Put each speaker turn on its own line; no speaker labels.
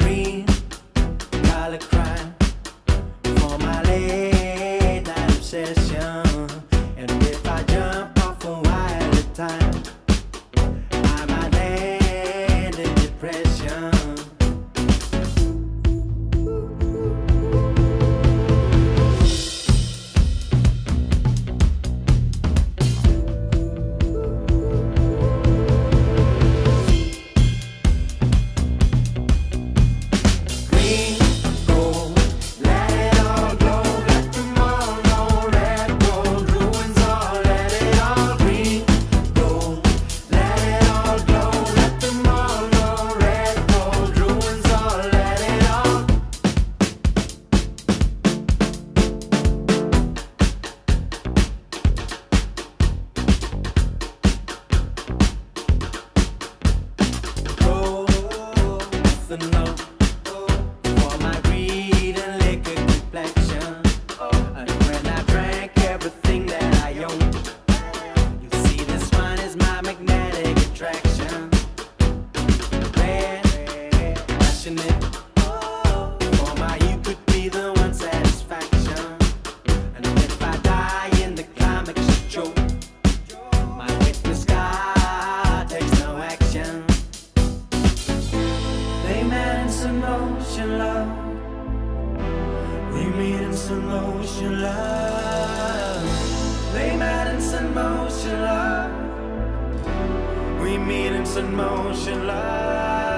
green collar crime for my late night obsession. And if I jump off a while at time, I might land in depression. The note for my greed and liquor complexion. And when I drank everything that I own, you see this one is my magnetic attraction. Red, passionate, for my you could be the one satisfaction. And if I die in the climax choke, my witness scar takes no action. They met in some motion, love. We meet in some motion, love. They met in some motion, love. We meet in some motion, love.